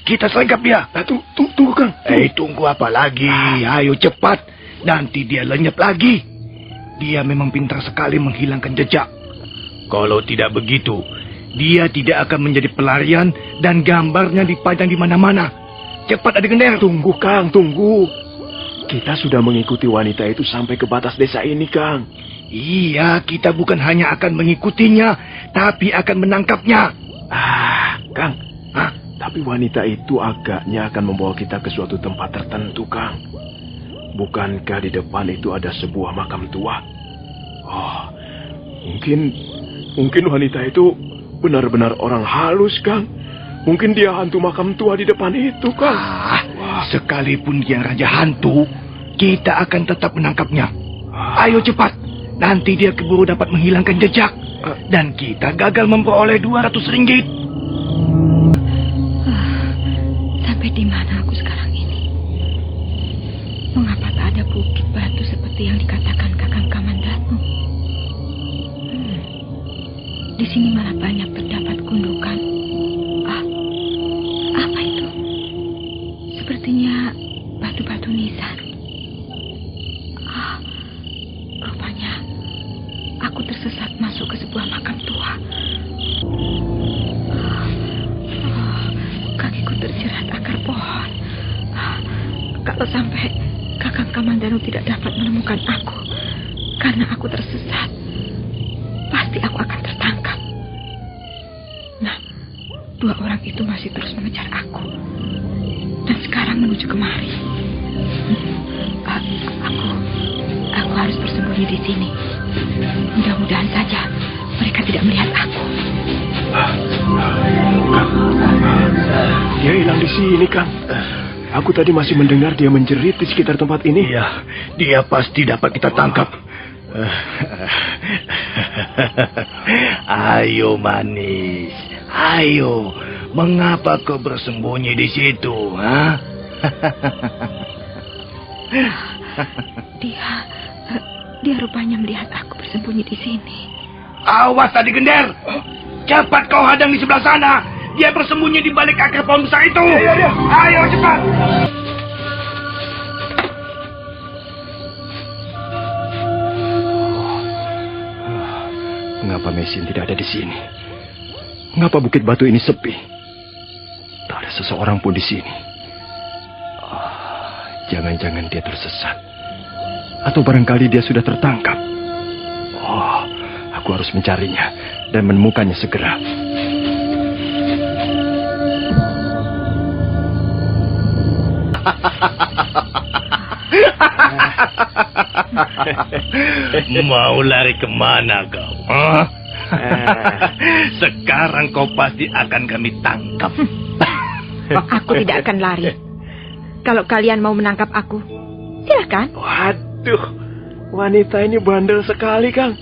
Kita sergap dia. Tunggu, Kang. Tunggu apa lagi? Ayo cepat. Nanti dia lenyap lagi. Dia memang pintar sekali menghilangkan jejak. Kalau tidak begitu, dia tidak akan menjadi pelarian dan gambarnya dipajang di mana-mana. Cepat, adik Gender. Tunggu, Kang, tunggu. Kita sudah mengikuti wanita itu sampai ke batas desa ini, Kang. Iya, kita bukan hanya akan mengikutinya, tapi akan menangkapnya. Kang. Tapi wanita itu agaknya akan membawa kita ke suatu tempat tertentu, Kang. Bukankah di depan itu ada sebuah makam tua? Oh, mungkin wanita itu benar-benar orang halus, Kang. Mungkin dia hantu makam tua di depan itu, Kang. Sekalipun dia raja hantu, kita akan tetap menangkapnya. Ayo cepat. Nanti dia keburu dapat menghilangkan jejak. Dan kita gagal memperoleh 200 ringgit. Sampai di mana aku sekarang ini? Mengapa tak ada bukit batu seperti yang dikatakan Kakang Kamandanu? Di sini malah banyak terdapat gundukan. Apa itu? Sepertinya batu-batu nisan. Rupanya aku tersesat masuk ke sebuah makam tua. Kakiku terjerat akar pohon. Kalau sampai Kakang Kamandanu tidak dapat menemukan aku karena aku tersesat, pasti aku akan tertangkap. Nah, 2 orang itu masih terus mengejar aku dan sekarang menuju kemari. Aku harus bersembunyi di sini. Mudah-mudahan saja mereka tidak melihat aku. Dia hilang di sini, Kang. Aku tadi masih mendengar dia menjerit di sekitar tempat ini. Iya, dia pasti dapat kita tangkap. Ayo, manis. Ayo. Mengapa kau bersembunyi di situ, ha? Dia rupanya melihat aku bersembunyi di sini. Awas tadi, Gender. Cepat kau hadang di sebelah sana. Dia bersembunyi di balik akar pohon besar itu. Iya. Ayo cepat. Mengapa Mesin tidak ada di sini? Mengapa bukit batu ini sepi? Tak ada seseorang pun di sini. Jangan-jangan dia tersesat. Atau barangkali dia sudah tertangkap. Oh, aku harus mencarinya dan menemukannya segera. Mau lari kemana kau? Sekarang kau pasti akan kami tangkap. Aku tidak akan lari. Kalau kalian mau menangkap aku, silakan. Waduh, wanita ini bandel sekali, Kang.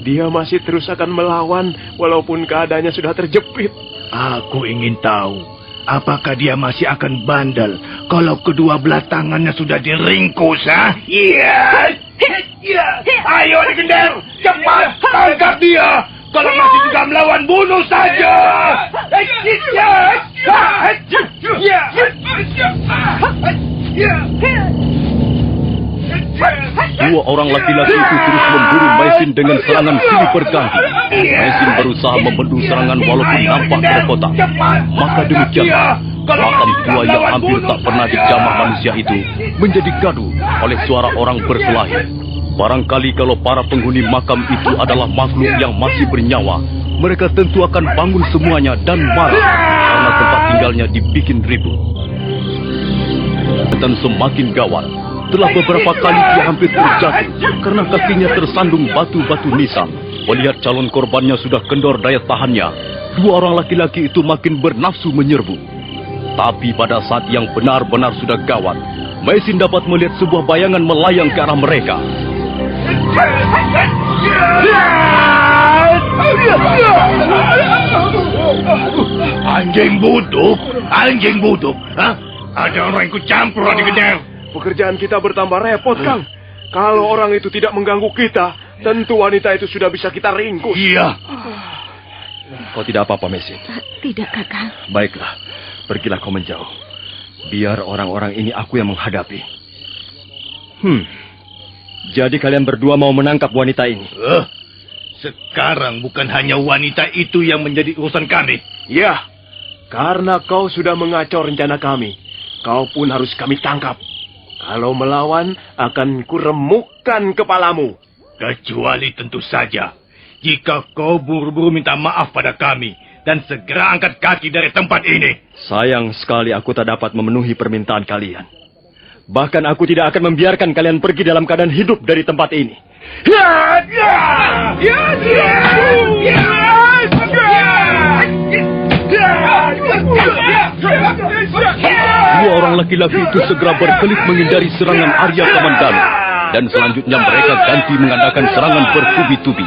Dia masih terus akan melawan walaupun keadaannya sudah terjepit. Aku ingin tahu, apakah dia masih akan bandel kalau kedua belah tangannya sudah diringkus, ha? Iya! Iya! Ayo Legender, cepat tangkap dia! Kalau masih juga melawan, bunuh saja! Dua orang laki-laki itu terus memburu Maisin dengan serangan silih berganti. Maisin berusaha membendung serangan walaupun nampak kerepotan. Maka demikianlah, makam tua yang hampir tak pernah dijamah manusia itu menjadi gaduh oleh suara orang berkelahi. Barangkali kalau para penghuni makam itu adalah makhluk yang masih bernyawa, mereka tentu akan bangun semuanya dan marah karena tempat tinggalnya dibikin ribut. Dan semakin gawat, setelah beberapa kali dia hampir terjatuh karena kakinya tersandung batu-batu nisan. Melihat calon korbannya sudah kendor daya tahannya, dua orang laki-laki itu makin bernafsu menyerbu. Tapi pada saat yang benar-benar sudah gawat, Maisin dapat melihat sebuah bayangan melayang ke arah mereka. Anjing buduk, hah? Ada orang ikut campur di Legender. Pekerjaan kita bertambah repot, Kang. Kalau orang itu tidak mengganggu kita, tentu wanita itu sudah bisa kita ringkus. Iya. Kau tidak apa-apa, Maisin? Tidak, Kakang. Baiklah, pergilah kau menjauh. Biar orang-orang ini aku yang menghadapi. Jadi kalian berdua mau menangkap wanita ini? Sekarang bukan hanya wanita itu yang menjadi urusan kami. Ya, karena kau sudah mengacau rencana kami. Kau pun harus kami tangkap. Kalau melawan, akan kuremukkan kepalamu. Kecuali tentu saja, jika kau buru-buru minta maaf pada kami dan segera angkat kaki dari tempat ini. Sayang sekali aku tak dapat memenuhi permintaan kalian. Bahkan aku tidak akan membiarkan kalian pergi dalam keadaan hidup dari tempat ini. Dua orang laki-laki itu segera berkelit menghindari serangan Arya Kamandanu. Dan selanjutnya mereka ganti mengadakan serangan bertubi-tubi.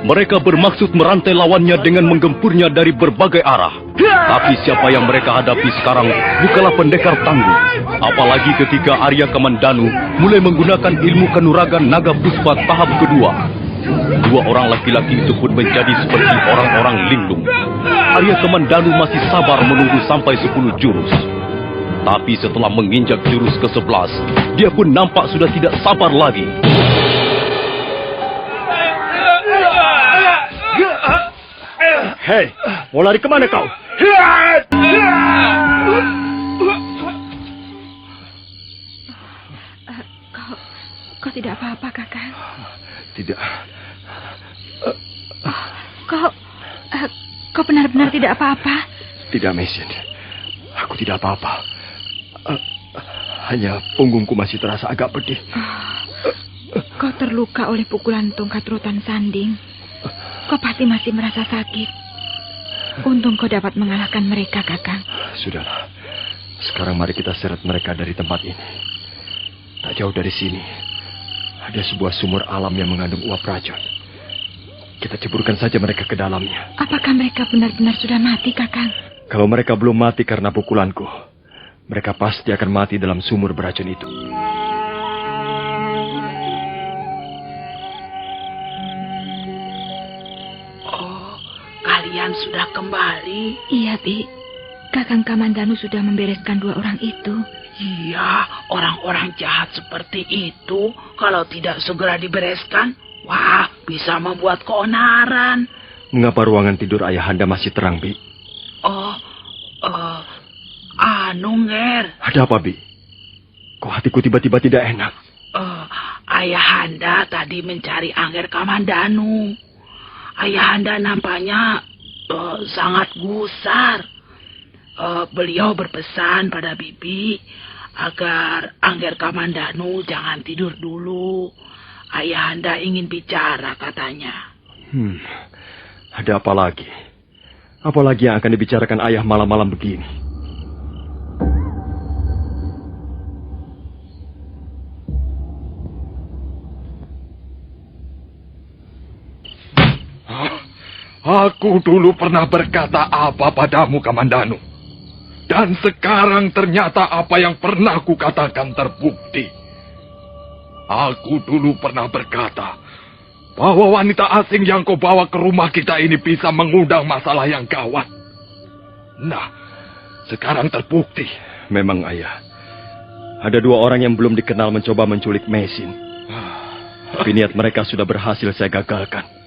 Mereka bermaksud merantai lawannya dengan menggempurnya dari berbagai arah. Tapi siapa yang mereka hadapi sekarang bukanlah pendekar tangguh. Apalagi ketika Arya Kamandanu mulai menggunakan ilmu kanuragan naga puspa tahap kedua. Dua orang laki-laki itu pun menjadi seperti orang-orang linglung. Arya Kamandanu masih sabar menunggu sampai 10 jurus. Tapi setelah menginjak jurus ke-11, dia pun nampak sudah tidak sabar lagi. Hei, mau lari kemana kau? Kau tidak apa-apa, Kakang? Tidak. Kau benar-benar tidak apa-apa? Tidak, Maisin. Aku tidak apa-apa. Hanya punggungku masih terasa agak pedih. Kau terluka oleh pukulan tongkat rotan sanding. Kau pasti masih merasa sakit. Untung kau dapat mengalahkan mereka, Kakang. Sudahlah. Sekarang mari kita seret mereka dari tempat ini. Tak jauh dari sini, ada sebuah sumur alam yang mengandung uap racun. Kita ceburkan saja mereka ke dalamnya. Apakah mereka benar-benar sudah mati, Kakang? Kalau mereka belum mati karena pukulanku, mereka pasti akan mati dalam sumur beracun itu. Oh, kalian sudah kembali? Iya, Bi. Kakang Kamandanu sudah membereskan dua orang itu. Iya, orang-orang jahat seperti itu, kalau tidak segera dibereskan, wah, bisa membuat keonaran. Mengapa ruangan tidur ayahanda masih terang, Bi? Nger. Ada apa, Bi? Kok hatiku tiba-tiba tidak enak? Ayahanda tadi mencari Angger Kamandanu. Ayahanda nampaknya sangat gusar. Beliau berpesan pada Bibi agar Angger Kamandanu jangan tidur dulu. Ayahanda ingin bicara katanya. Ada apa lagi? Apa lagi yang akan dibicarakan ayah malam-malam begini? Aku dulu pernah berkata apa padamu, Kamandanu. Dan sekarang ternyata apa yang pernah kukatakan terbukti. Aku dulu pernah berkata bahwa wanita asing yang kau bawa ke rumah kita ini bisa mengundang masalah yang gawat. Nah, sekarang terbukti. Memang ayah, ada 2 orang yang belum dikenal mencoba menculik Mesin. Tapi niat mereka sudah berhasil saya gagalkan.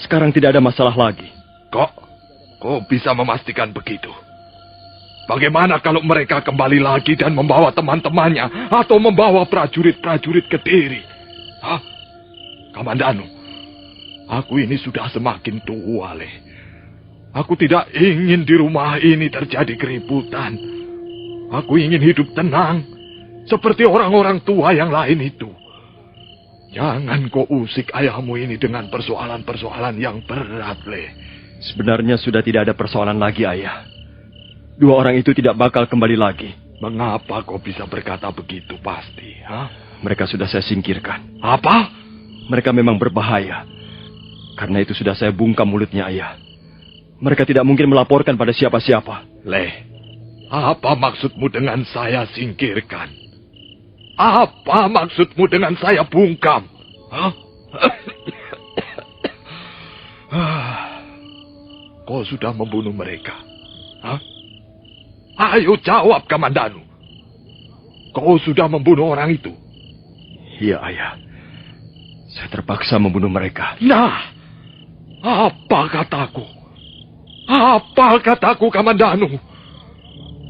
Sekarang tidak ada masalah lagi. Kok bisa memastikan begitu? Bagaimana kalau mereka kembali lagi dan membawa teman-temannya atau membawa prajurit-prajurit Kediri? Kamandanu, aku ini sudah semakin tua, Le. Aku tidak ingin di rumah ini terjadi keributan. Aku ingin hidup tenang, seperti orang-orang tua yang lain itu. Jangan kau usik ayahmu ini dengan persoalan-persoalan yang berat, Le. Sebenarnya sudah tidak ada persoalan lagi, ayah. 2 orang itu tidak bakal kembali lagi. Mengapa kau bisa berkata begitu pasti? Mereka sudah saya singkirkan. Apa? Mereka memang berbahaya. Karena itu sudah saya bungkam mulutnya, ayah. Mereka tidak mungkin melaporkan pada siapa-siapa. Le, apa maksudmu dengan saya singkirkan? Apa maksudmu dengan saya bungkam? Kau sudah membunuh mereka? Ayo jawab, Kamandanu. Kau sudah membunuh orang itu? Iya, ayah. Saya terpaksa membunuh mereka. Nah, apa kataku? Apa kataku, Kamandanu?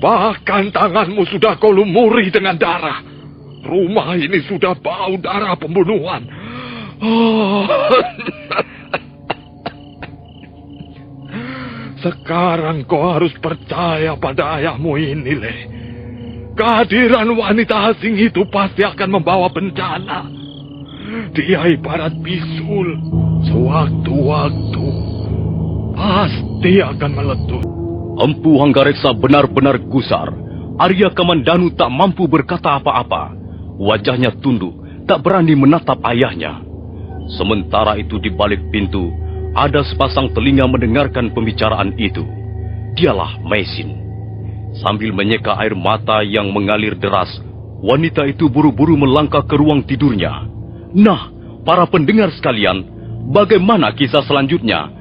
Bahkan tanganmu sudah kau lumuri dengan darah. Rumah ini sudah bau darah pembunuhan. Sekarang kau harus percaya pada ayahmu ini, Le. Kehadiran wanita asing itu pasti akan membawa bencana. Dia ibarat bisul. Sewaktu-waktu pasti akan meletus. Empu Hanggareksa benar-benar gusar. Arya Kamandanu tak mampu berkata apa-apa. Wajahnya tunduk, tak berani menatap ayahnya. Sementara itu di balik pintu, ada sepasang telinga mendengarkan pembicaraan itu. Dialah Mesin. Sambil menyeka air mata yang mengalir deras, wanita itu buru-buru melangkah ke ruang tidurnya. Nah, para pendengar sekalian, bagaimana kisah selanjutnya?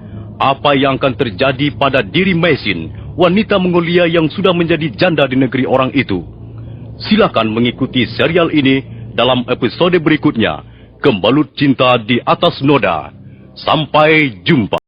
Apa yang akan terjadi pada diri Mesin, wanita Mongolia yang sudah menjadi janda di negeri orang itu? Silakan mengikuti serial ini dalam episode berikutnya. Gembalut Cinta di Atas Noda. Sampai jumpa.